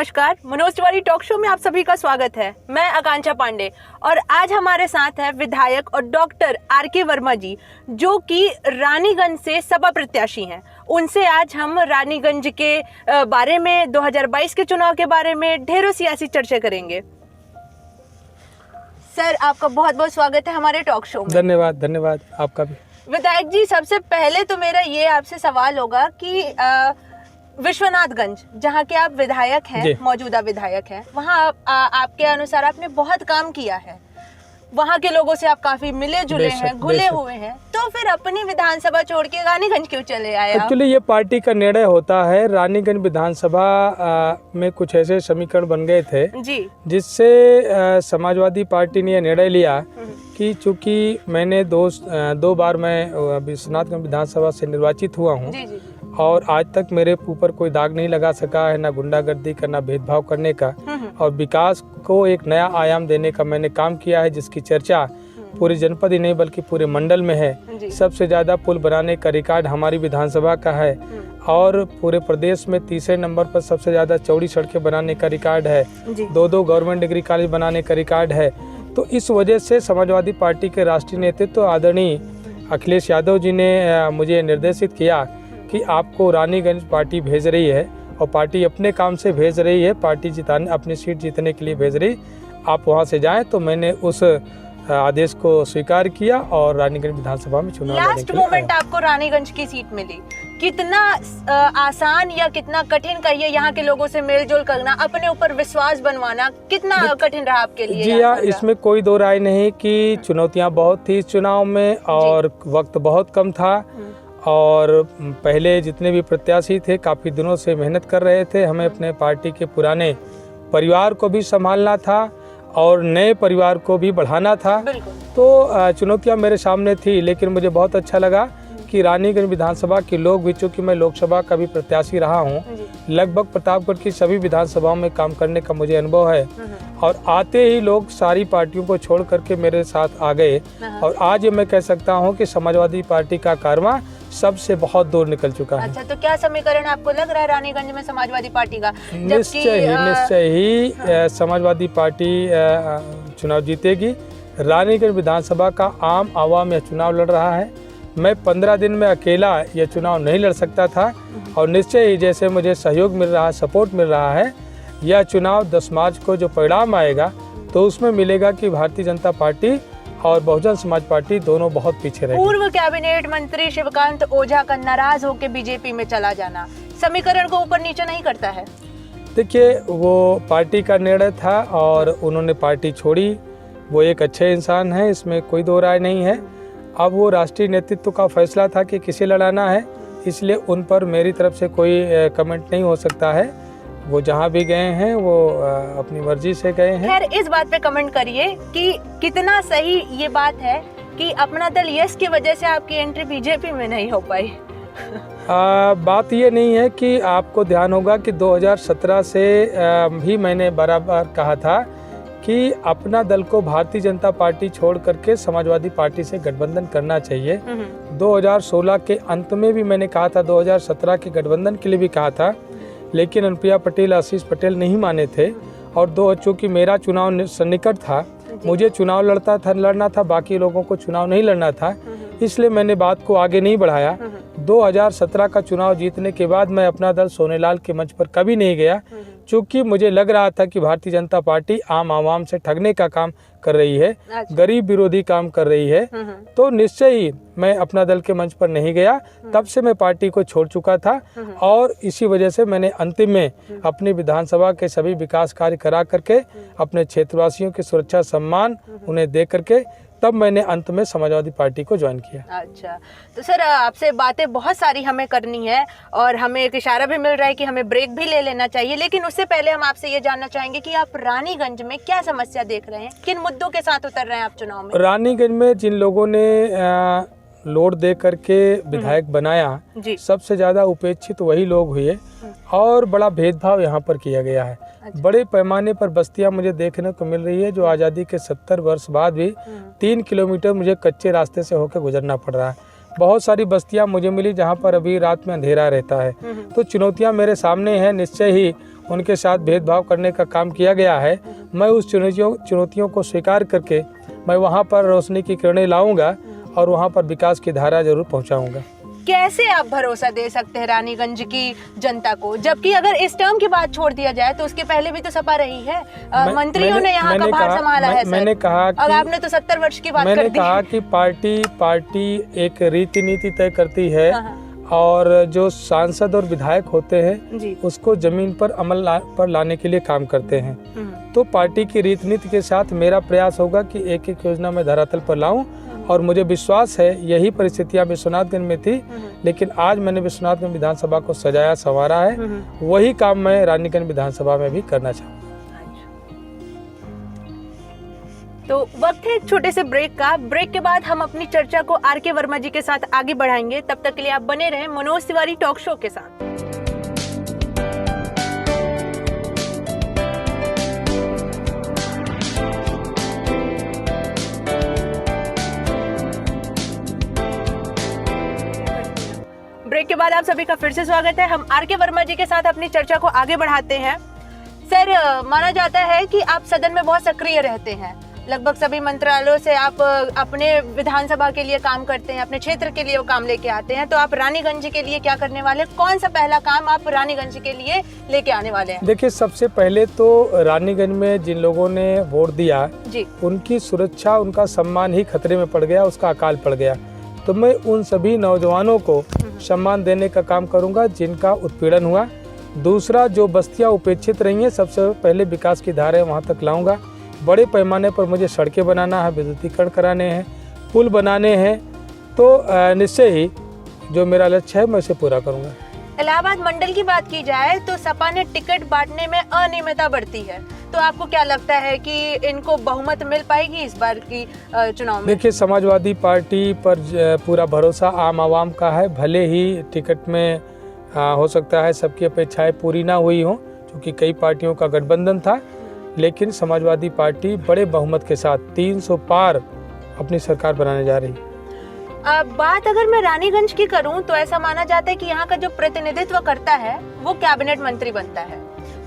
नमस्कार, Manoj Tiwari talk show में आप सभी का स्वागत है। मैं आकांक्षा पांडे और आज हमारे साथ है विधायक और डॉक्टर आर.के. वर्मा जी, जो कि रानीगंज से सपा प्रत्याशी हैं। उनसे आज हम रानीगंज के बारे में, 2022 के चुनाव के बारे में ढेरों सियासी चर्चा करेंगे। सर, आपका बहुत बहुत स्वागत है हमारे टॉक शो में। धन्यवाद आपका भी। विधायक जी, सबसे पहले तो मेरा ये आपसे सवाल होगा कि विश्वनाथगंज, जहाँ के आप विधायक हैं, मौजूदा विधायक हैं, वहाँ आपके अनुसार आपने बहुत काम किया है। वहाँ के लोगों से आप काफी मिले जुले हैं, घुले हुए हैं, तो फिर अपनी विधानसभा छोड़ के रानीगंज क्यों चले आए? एक्चुअली ये पार्टी का निर्णय होता है। रानीगंज विधानसभा में कुछ ऐसे समीकरण बन गए थे जी, जिससे समाजवादी पार्टी ने यह निर्णय लिया कि चूंकि मैंने दो बार मैं विश्वनाथगंज विधानसभा से निर्वाचित हुआ हूँ और आज तक मेरे ऊपर कोई दाग नहीं लगा सका है, ना गुंडागर्दी का, ना भेदभाव करने का, और विकास को एक नया आयाम देने का मैंने काम किया है, जिसकी चर्चा पूरे जनपद ही नहीं बल्कि पूरे मंडल में है। सबसे ज़्यादा पुल बनाने का रिकॉर्ड हमारी विधानसभा का है और पूरे प्रदेश में तीसरे नंबर पर सबसे ज़्यादा चौड़ी सड़कें बनाने का रिकॉर्ड है। दो गवर्नमेंट डिग्री कॉलेज बनाने का रिकॉर्ड है। तो इस वजह से समाजवादी पार्टी के राष्ट्रीय नेतृत्व आदरणीय अखिलेश यादव जी ने मुझे निर्देशित किया कि आपको रानीगंज पार्टी भेज रही है और पार्टी अपने काम से भेज रही है, पार्टी जिताने, अपनी सीट जीतने के लिए भेज रही, आप वहां से जाएं। तो मैंने उस आदेश को स्वीकार किया और रानीगंज विधानसभा में चुनाव लड़ने के लिए। लास्ट मोमेंट आपको रानीगंज की सीट मिली, कितना आसान या कितना कठिन कहिए यहाँ के लोगों से मेलजोल करना, अपने ऊपर विश्वास बनवाना, कितना कठिन रहा आपके लिए? जी हाँ, इसमें कोई दो राय नहीं कि चुनौतियाँ बहुत थी इस चुनाव में और वक्त बहुत कम था और पहले जितने भी प्रत्याशी थे काफ़ी दिनों से मेहनत कर रहे थे। हमें अपने पार्टी के पुराने परिवार को भी संभालना था और नए परिवार को भी बढ़ाना था। तो चुनौतियां मेरे सामने थी, लेकिन मुझे बहुत अच्छा लगा कि रानीगंज विधानसभा के लोग भी, चूँकि मैं लोकसभा का भी प्रत्याशी रहा हूँ, लगभग प्रतापगढ़ की सभी विधानसभाओं में काम करने का मुझे अनुभव है और आते ही लोग सारी पार्टियों को छोड़ करके मेरे साथ आ गए और आज ये मैं कह सकता हूँ कि समाजवादी पार्टी का कारवां सबसे बहुत दूर निकल चुका है। अच्छा, तो क्या समीकरण आपको लग रहा है रानीगंज में समाजवादी पार्टी का? निश्चय ही समाजवादी पार्टी चुनाव जीतेगी। रानीगंज विधानसभा का आम आवाम यह चुनाव लड़ रहा है। मैं 15 दिन में अकेला यह चुनाव नहीं लड़ सकता था और निश्चय ही जैसे मुझे सहयोग मिल रहा है, सपोर्ट मिल रहा है, यह चुनाव 10 मार्च को जो परिणाम आएगा तो उसमें मिलेगा कि भारतीय जनता पार्टी और बहुजन समाज पार्टी दोनों बहुत पीछे रहे। पूर्व कैबिनेट मंत्री शिवकांत ओझा का नाराज होकर बीजेपी में चला जाना समीकरण को ऊपर नीचे नहीं करता है? देखिए, वो पार्टी का निर्णय था और उन्होंने पार्टी छोड़ी। वो एक अच्छे इंसान हैं, इसमें कोई दो राय नहीं है। अब वो राष्ट्रीय नेतृत्व का फैसला था कि किसे लड़ाना है, इसलिए उन पर मेरी तरफ से कोई कमेंट नहीं हो सकता है। वो जहाँ भी गए हैं वो अपनी मर्जी से गए हैं। खैर, इस बात पे कमेंट करिए कि कितना सही ये बात है कि अपना दल यस की वजह से आपकी एंट्री बीजेपी में नहीं हो पाई। बात ये नहीं है कि आपको ध्यान होगा कि 2017 से भी मैंने बराबर कहा था कि अपना दल को भारतीय जनता पार्टी छोड़ करके समाजवादी पार्टी से गठबंधन करना चाहिए। 2016 के अंत में भी मैंने कहा था, 2017 के गठबंधन के लिए भी कहा था, लेकिन अनुप्रिया पटेल, आशीष पटेल नहीं माने थे और चूँकि मेरा चुनाव सन्निकट था, मुझे चुनाव लड़ना था, बाकी लोगों को चुनाव नहीं लड़ना था, इसलिए मैंने बात को आगे नहीं बढ़ाया। 2017 का चुनाव जीतने के बाद मैं अपना दल सोनेलाल के मंच पर कभी नहीं गया, चूँकि मुझे लग रहा था कि भारतीय जनता पार्टी आम आवाम से ठगने का काम कर रही है, गरीब विरोधी काम कर रही है। तो निश्चय ही मैं अपना दल के मंच पर नहीं गया। तब से मैं पार्टी को छोड़ चुका था और इसी वजह से मैंने अंतिम में अपनी विधानसभा के सभी विकास कार्य करा करके, अपने क्षेत्रवासियों की सुरक्षा सम्मान उन्हें दे करके, तब मैंने अंत में समाजवादी पार्टी को ज्वाइन किया। अच्छा, तो सर आपसे बातें बहुत सारी हमें करनी है और हमें एक इशारा भी मिल रहा है कि हमें ब्रेक भी ले लेना चाहिए, लेकिन उससे पहले हम आपसे ये जानना चाहेंगे कि आप रानीगंज में क्या समस्या देख रहे हैं, किन मुद्दों के साथ उतर रहे हैं आप चुनाव में? रानीगंज में जिन लोगों ने लोड दे करके विधायक बनाया, सबसे ज्यादा उपेक्षित वही लोग हुए और बड़ा भेदभाव यहाँ पर किया गया है। बड़े पैमाने पर बस्तियां मुझे देखने को मिल रही है जो आज़ादी के 70 वर्ष बाद भी 3 किलोमीटर मुझे कच्चे रास्ते से होकर गुजरना पड़ रहा है। बहुत सारी बस्तियां मुझे मिली जहां पर अभी रात में अंधेरा रहता है। तो चुनौतियां मेरे सामने हैं, निश्चय ही उनके साथ भेदभाव करने का काम किया गया है, मैं उस चुनौतियों को स्वीकार करके मैं वहाँ पर रोशनी की किरणें लाऊंगा और वहाँ पर विकास की धारा जरूर पहुँचाऊँगा। कैसे आप भरोसा दे सकते हैं रानीगंज की जनता को, जबकि अगर इस टर्म की बात छोड़ दिया जाए तो उसके पहले भी तो सपा रही है, मंत्रियों ने यहाँ का भार संभाला है। मैंने कहा और आपने तो 70 वर्ष की बात कर दी। मैंने कहा कि पार्टी एक रीति नीति तय करती है और जो सांसद और विधायक होते हैं उसको जमीन पर अमल पर लाने के लिए काम करते हैं। तो पार्टी की रीति नीति के साथ मेरा प्रयास होगा कि एक एक योजना में धरातल पर लाऊं, और मुझे विश्वास है यही परिस्थितियां विश्वनाथगंज में थी, लेकिन आज मैंने विश्वनाथगंज विधानसभा को सजाया संवारा है, वही काम मैं रानीगंज विधानसभा में भी करना चाहूँगा। तो वक्त है एक छोटे से ब्रेक का। ब्रेक के बाद हम अपनी चर्चा को आर.के. वर्मा जी के साथ आगे बढ़ाएंगे। तब तक के लिए आप बने रहें मनोज तिवारी टॉक शो के साथ। ब्रेक के बाद आप सभी का फिर से स्वागत है। हम आर.के. वर्मा जी के साथ अपनी चर्चा को आगे बढ़ाते हैं। सर, माना जाता है कि आप सदन में बहुत सक्रिय रहते हैं, लगभग सभी मंत्रालयों से आप अपने विधानसभा के लिए काम करते हैं, अपने क्षेत्र के लिए वो काम लेके आते हैं। तो आप रानीगंज के लिए क्या करने वाले, कौन सा पहला काम आप रानीगंज के लिए लेके आने वाले हैं? देखिए, सबसे पहले तो रानीगंज में जिन लोगों ने वोट दिया जी, उनकी सुरक्षा, उनका सम्मान ही खतरे में पड़ गया, उसका अकाल पड़ गया। तो मैं उन सभी नौजवानों को सम्मान देने का काम करूंगा जिनका उत्पीड़न हुआ। दूसरा, जो बस्तियां उपेक्षित रही हैं, सबसे पहले विकास की धाराएं वहां तक लाऊंगा। बड़े पैमाने पर मुझे सड़कें बनाना है, विद्युतीकरण कराने हैं, पुल बनाने हैं, तो निश्चय ही जो मेरा लक्ष्य है मैं उसे पूरा करूंगा। इलाहाबाद मंडल की बात की जाए तो सपा ने टिकट बांटने में अनियमितता बढ़ती है, तो आपको क्या लगता है कि इनको बहुमत मिल पाएगी इस बार की चुनाव में? देखिए, समाजवादी पार्टी पर पूरा भरोसा आम आवाम का है। भले ही टिकट में हो सकता है सबकी अपेक्षाएं पूरी ना हुई हों, क्योंकि कई पार्टियों का गठबंधन था, लेकिन समाजवादी पार्टी बड़े बहुमत के साथ 300 पार अपनी सरकार बनाने जा रही है। बात अगर मैं रानीगंज की करूं तो ऐसा माना जाता है कि यहाँ का जो प्रतिनिधित्व करता है वो कैबिनेट मंत्री बनता है।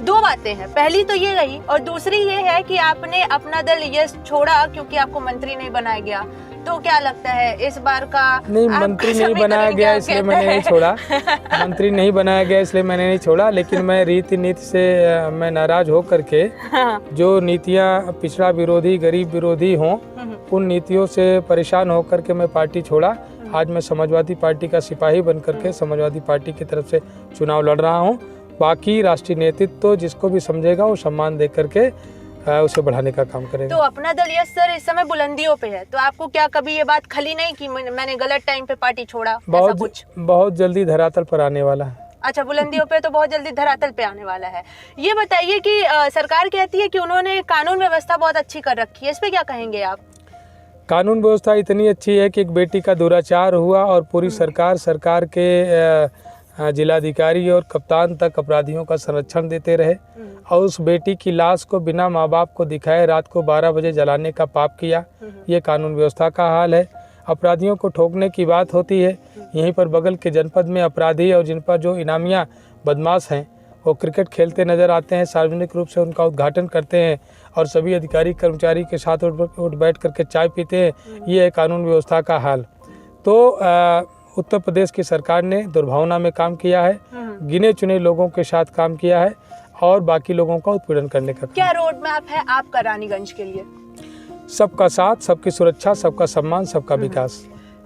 दो बातें हैं, पहली तो ये रही, और दूसरी ये है कि आपने अपना दल ये छोड़ा क्योंकि आपको मंत्री नहीं बनाया गया। तो क्या लगता है इस बार का? नहीं, मंत्री नहीं बनाया गया इसलिए मैंने नहीं छोड़ा। मंत्री नहीं बनाया गया इसलिए मैंने नहीं छोड़ा, लेकिन मैं रीति नीति से मैं नाराज हो करके जो नीतियां पिछड़ा विरोधी, गरीब विरोधी हों, उन नीतियों से परेशान होकर के मैं पार्टी छोड़ा। आज मैं समाजवादी पार्टी का सिपाही बन करके समाजवादी पार्टी की तरफ से चुनाव लड़ रहा हूँ। बाकी राष्ट्रीय नेतृत्व तो जिसको भी समझेगा वो सम्मान दे करके उसे बढ़ाने का काम करेगा। तो अपना दल यस सर इस समय बुलंदियों पे है, तो आपको क्या कभी ये बात खली नहीं कि मैंने गलत टाइम पे पार्टी छोड़ा? बहुत जल्दी धरातल पर आने वाला है। अच्छा, बुलंदियों पे तो बहुत जल्दी धरातल पे आने वाला है। ये बताइए कि सरकार कहती है कि उन्होंने कानून व्यवस्था बहुत अच्छी कर रखी है, इस पे क्या कहेंगे आप? कानून व्यवस्था इतनी अच्छी है कि एक बेटी का दुराचार हुआ और पूरी सरकार के जिलाधिकारी और कप्तान तक अपराधियों का संरक्षण देते रहे, और उस बेटी की लाश को बिना माँ बाप को दिखाए रात को 12 बजे जलाने का पाप किया। ये कानून व्यवस्था का हाल है। अपराधियों को ठोकने की बात होती है, यहीं पर बगल के जनपद में अपराधी और जिन पर जो इनामिया बदमाश हैं वो क्रिकेट खेलते नज़र आते हैं, सार्वजनिक रूप से उनका उद्घाटन करते हैं और सभी अधिकारी कर्मचारी के साथ उठ बैठ करके चाय पीते हैं। ये है कानून व्यवस्था का हाल। तो उत्तर प्रदेश की सरकार ने दुर्भावना में काम किया है, गिने चुने लोगों के साथ काम किया है और बाकी लोगों का उत्पीड़न करने का। क्या रोड मैप है आपका रानीगंज के लिए? सबका साथ, सबकी सुरक्षा, सबका सम्मान, सबका विकास।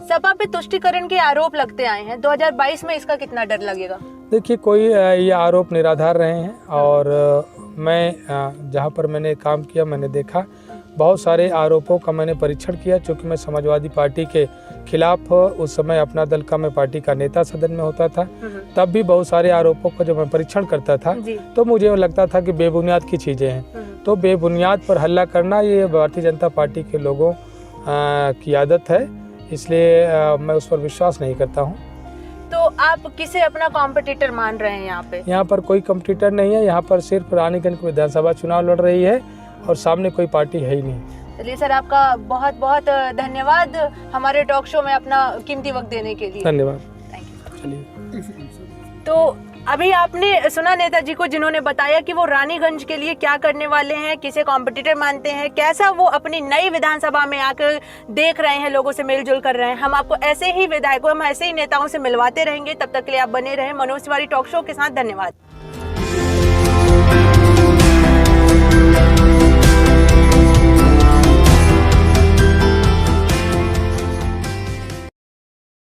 सपा पे तुष्टीकरण के आरोप लगते आए हैं, 2022 में इसका कितना डर लगेगा? देखिए, कोई ये आरोप निराधार रहे हैं और मैं जहाँ पर मैंने काम किया मैंने देखा बहुत सारे आरोपों का मैंने परीक्षण किया। चूँकि मैं समाजवादी पार्टी के खिलाफ उस समय अपना दल का मैं पार्टी का नेता सदन में होता था, तब भी बहुत सारे आरोपों का जब मैं परीक्षण करता था तो मुझे लगता था कि बेबुनियाद की चीज़ें हैं। तो बेबुनियाद पर हल्ला करना ये भारतीय जनता पार्टी के लोगों की आदत है, इसलिए मैं उस पर विश्वास नहीं करता हूँ। तो आप किसे अपना कॉम्पिटिटर मान रहे हैं यहाँ पे? यहाँ पर कोई कॉम्पिटिटर नहीं है, यहाँ पर सिर्फ रानीगंज विधानसभा चुनाव लड़ रही है और सामने कोई पार्टी है ही नहीं। चलिए सर, आपका बहुत बहुत धन्यवाद हमारे टॉक शो में अपना कीमती वक्त देने के लिए। धन्यवाद। Thank you. चलिए, तो अभी आपने सुना नेताजी को, जिन्होंने बताया कि वो रानीगंज के लिए क्या करने वाले हैं, किसे कॉम्पिटिटर मानते हैं, कैसा वो अपनी नई विधानसभा में आकर देख रहे हैं, लोगों से मिलजुल कर रहे हैं। हम आपको ऐसे ही विधायकों, हम ऐसे ही नेताओं से मिलवाते रहेंगे। तब तक के लिए आप बने रहें मनोज तिवारी टॉक शो के साथ। धन्यवाद।